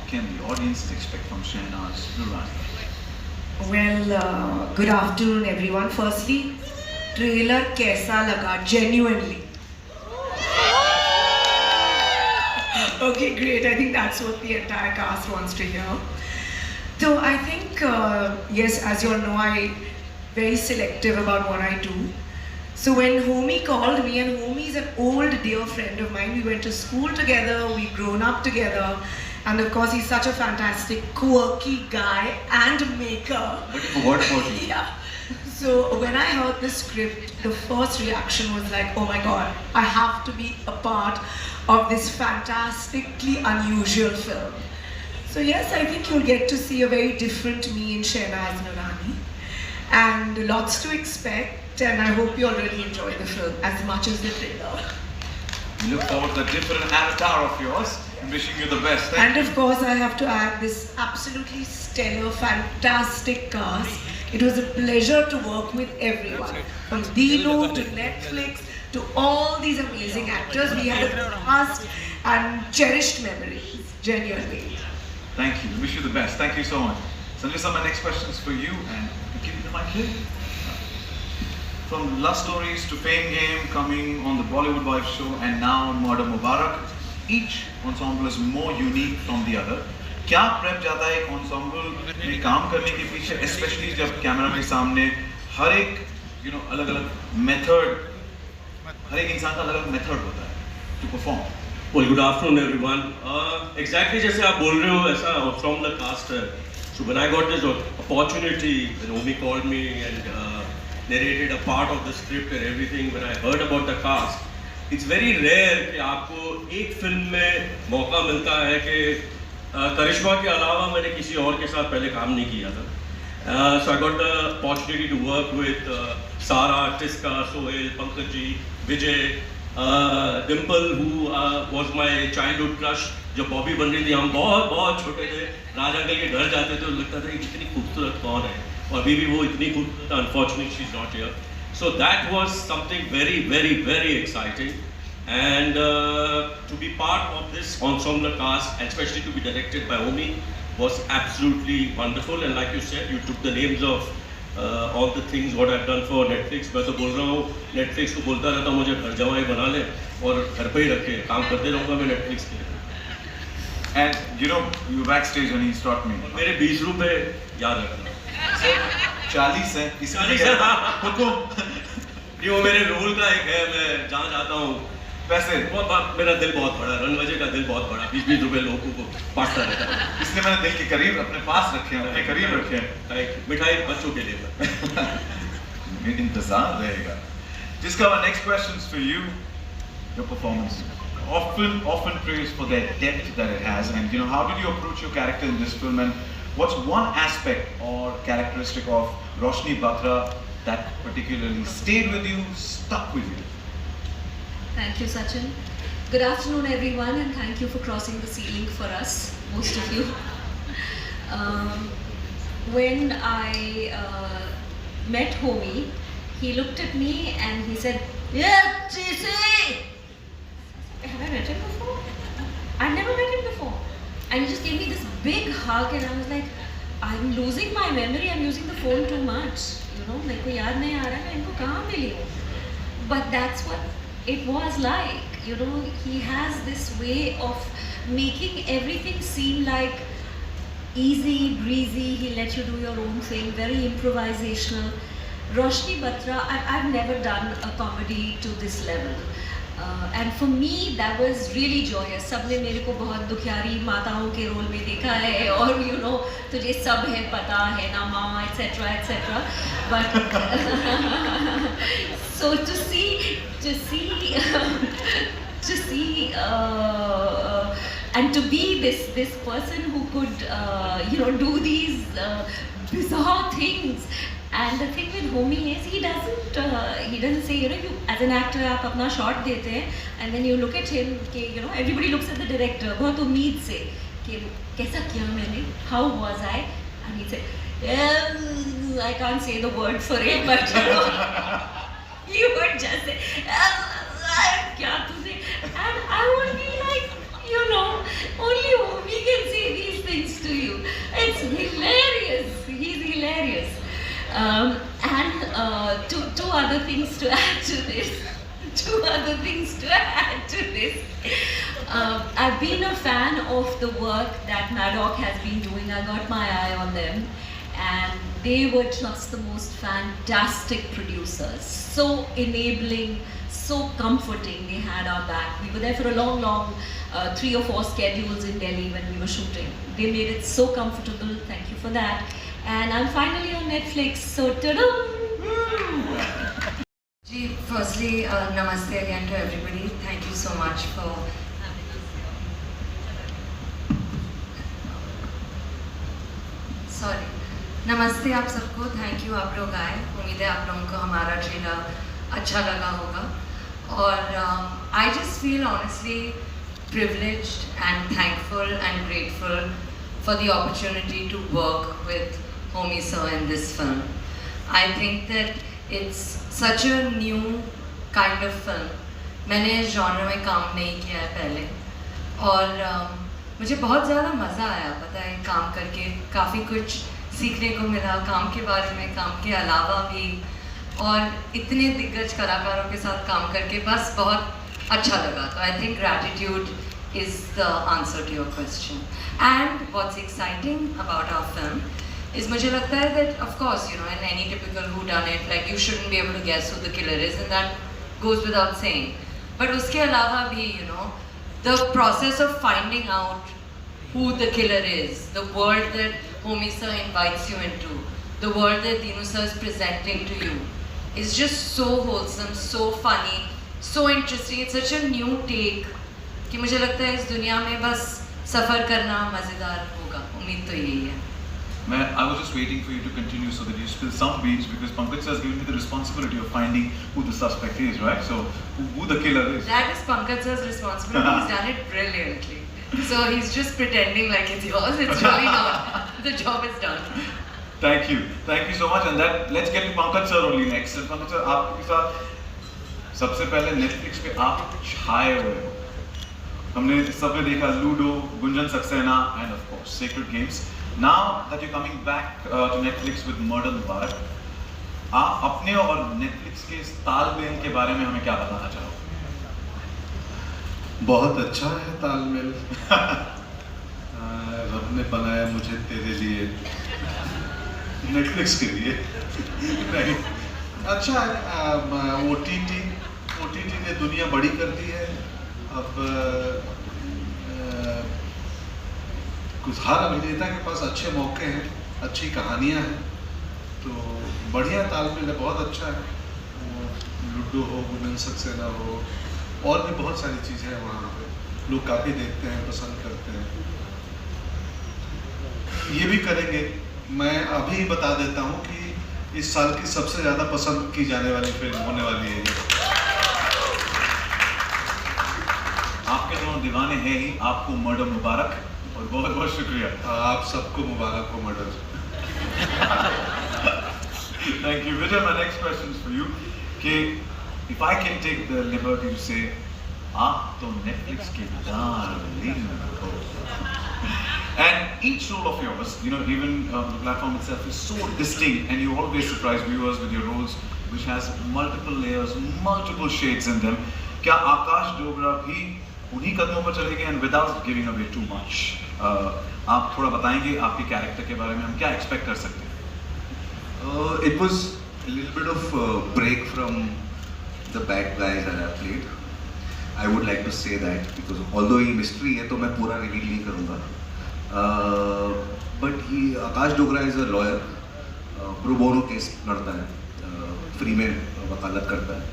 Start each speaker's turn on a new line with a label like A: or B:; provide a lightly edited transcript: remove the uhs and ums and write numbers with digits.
A: can the audiences expect from Shehnaz Nurani?
B: Well, good afternoon everyone. Firstly, trailer kaisa laga? Genuinely. Okay, great. I think that's what the entire cast wants to hear. So I think, yes, as you all know, I'm very selective about what I do. So when Homie called me, and Homie is an old dear friend of mine, we went to school together, we've grown up together, and of course he's such a fantastic, quirky guy and maker.
A: What about you?
B: Yeah. So when I heard the script, the first reaction was like, oh my god, I have to be a part of this fantastically unusual film. So yes, I think you'll get to see a very different me in Shehnaz Nurani. And lots to expect, and I hope you all really enjoy the film as much as the trailer.
A: We look forward to the different avatar of yours and wishing you the best.
B: And of course, I have to add this absolutely stellar, fantastic cast. It was a pleasure to work with everyone. From Dino to Netflix to all these amazing actors. We had a blast and cherished memories, genuinely.
A: Thank you. We wish you the best. Thank you so much. Sanjay sir, my next question is for you, and give me the mic here. From Love Stories to Fame Game, coming on the Bollywood Wife show, and now on Murder Mubarak, each ensemble is more unique from the other. क्या prep जाता है एक ensemble में काम करने के पीछे, especially जब कैमरा के सामने हर एक अलग-अलग method, हर एक इंसान का अलग-अलग method होता है to perform.
C: Well, good afternoon everyone. Exactly जैसे आप बोल रहे हो ऐसा from the cast है. So when I got this opportunity, when Omi called me and narrated a part of the script and everything, when I heard about the cast, it's very rare कि आपको एक film में मौका मिलता है कि करिश्मा के अलावा मैंने किसी और के साथ पहले काम नहीं किया था. So I got the opportunity to work with Sara, Tiska, Sohail, Pankaj, Vijay, Dimple, who was my childhood crush. जब बॉबी बन रही थी हम बहुत बहुत छोटे थे, राज अंकल के घर जाते थे तो लगता था इतनी खूबसूरत कौन है, और अभी भी वो इतनी खूबसूरत, unfortunately she's not here. So that was something very very very exciting, and to be part of this ensemble cast and especially to be directed by Omi was absolutely wonderful. And like you said, you took the names of all the things what I've done for Netflix. मैं तो बोल रहा हूँ Netflix को बोलता रहता हूँ मुझे घर जमाई बना ले और घर पे ही रखे, काम करते रहूँगा मैं Netflix के लिए.
A: And you backstage when he taught me.
C: मेरे 20 रुपए याद रखना.
A: 40 है.
C: इसलिए हुकुम. ये वो मेरे रोल का एक है, मैं जहाँ जाता हूँ.
A: वैसे
C: मेरा दिल बहुत बड़ा, रणवजे का दिल बहुत बड़ा, 20-20 रुपए लोगों को बांटता रहता है.
A: इसलिए मैंने दिल के करीब अपने पास रखे हैं, अपने करीब रखे हैं.
C: मिठाई बच्चों के लिए.
A: इंतजार रहेगा. जिसका my next question is for you. Your performance. Often praised for their depth that it has, and how did you approach your character in this film, and what's one aspect or characteristic of Roshni Batra that particularly stayed with you, stuck with you?
D: Thank you, Sachin. Good afternoon, everyone, and thank you for crossing the ceiling for us, most of you. When I met Homie, he looked at me and he said, "Yeah, Tracy." Have I met him before? I've never met him before. And he just gave me this big hug, and I was like, I'm losing my memory, I'm using the phone too much. मेरे को याद नहीं आ रहा मैं इनको कहाँ मिली हूँ. But that's what it was like. He has this way of making everything seem like easy, breezy. He let you do your own thing, very improvisational. Roshni Batra, I've never done a comedy to this level. And for me that was really joyous. सबने मेरे को बहुत दुखियारी माताओं के role में देखा है, और तुझे सब है पता है ना माँ, etc etc. But so to see and to be this person who could do these bizarre things. And the thing with Homie is he doesn't say you as an actor आप अपना shot देते हैं and then you look at him कि everybody looks at the director बहुत उम्मीद से कि कैसा किया मैंने, how was I, and he'd say I can't say the word for it, but he would just say क्या तूने, and I would be like only Homie can say these And two other things to add to this. Two other things to add to this. I've been a fan of the work that Maddock has been doing. I got my eye on them, and they were just the most fantastic producers. So enabling, so comforting. They had our back. We were there for a long 3 or 4 schedules in Delhi when we were shooting. They made it so comfortable. Thank you for that. And I'm finally on Netflix. So ta-da!
E: Ji, firstly, namaste again to everybody. Thank you so much for sorry. नमस्ते आप सबको, thank you आप लोग आए. उम्मीद है आप लोगों को हमारा ट्रेलर अच्छा लगा होगा. और I just feel honestly privileged and thankful and grateful for the opportunity to work with Homie Sir in this film. I think that it's such a new kind of film. मैंने इस genre में काम नहीं किया है पहले, और मुझे बहुत ज़्यादा मज़ा आया पता है काम करके. काफ़ी कुछ सीखने को मिला काम के बारे में, काम के अलावा भी, और इतने दिग्गज कलाकारों के साथ काम करके बस बहुत अच्छा लगा. तो I think gratitude is the answer to your question. And what's exciting about our film is मुझे लगता है that of course you know in any typical whodunit like you shouldn't be able to guess who the killer is, and that goes without saying. But उसके अलावा भी you know the process of finding out who the killer is, the world that Homie Sir invites you into, the world that Dinu Sir is presenting to you is just so wholesome, so funny, so interesting. It's such a new take कि मुझे लगता है इस दुनिया में बस सफ़र करना मज़ेदार होगा. उम्मीद तो यही है.
A: I was just waiting for you to continue so that you spill some beans, because Pankaj has given me the responsibility of finding who the suspect is, right? So who the killer is?
E: That is Pankaj's responsibility. He's done it brilliantly. So he's just pretending like it's yours. It's really not. The job is done.
A: Thank you so much. And that let's get to Pankaj sir only next. Pankaj sir, आपके साथ सबसे पहले Netflix पे आप छाए हुए हो. हमने सबने देखा ludo, Gunjan Saxena, and of course Sacred Games. Now that you're coming back to Netflix with Murder Mubarak, आप अपने और Netflix के इस तालमेल के बारे में हमें क्या बताना चाहोगे?
F: बहुत अच्छा है तालमेल. रब ने बनाया मुझे तेरे लिए, नेटफ्लिक्स के लिए. नहीं, अच्छा है. OTT ने दुनिया बड़ी कर दी है. अब कुछ हर अभिनेता के पास अच्छे मौके हैं, अच्छी कहानियां हैं, तो बढ़िया तालमेल है, बहुत अच्छा है. लूडो हो, गुंजन सक्सेना हो, और भी बहुत सारी चीज़ें हैं वहाँ पे. लोग काफ़ी देखते हैं, पसंद करते हैं. ये भी करेंगे. मैं अभी बता देता हूँ कि इस साल की सबसे ज़्यादा पसंद की जाने वाली फिल्म होने वाली है ये.
A: आपके दोनों दीवाने हैं ही. आपको मर्डर मुबारक, और बहुत बहुत शुक्रिया.
F: आप सबको मुबारक हो murder.
A: Thank you. Vijay, my next question is for you. कि if I can take the liberty to say, आप तो Netflix के darling हो. And each role of yours, you know, even the platform itself is so distinct, and you always surprise viewers with your roles, which has multiple layers, multiple shades in them. क्या आकाश डोगरा भी उन्हीं कदमों पर चलेंगे? And without giving away too much, आप थोड़ा बताएंगे आपके कैरेक्टर के बारे में, हम क्या एक्सपेक्ट कर सकते हैं?
G: It was a little bit of break from the bad guys that I played. I would like to say that, because although ये mystery है तो मैं पूरा reveal नहीं करूँगा. But Akash Dogra is a lawyer, pro bono case लड़ता है, free में वकालत करता है.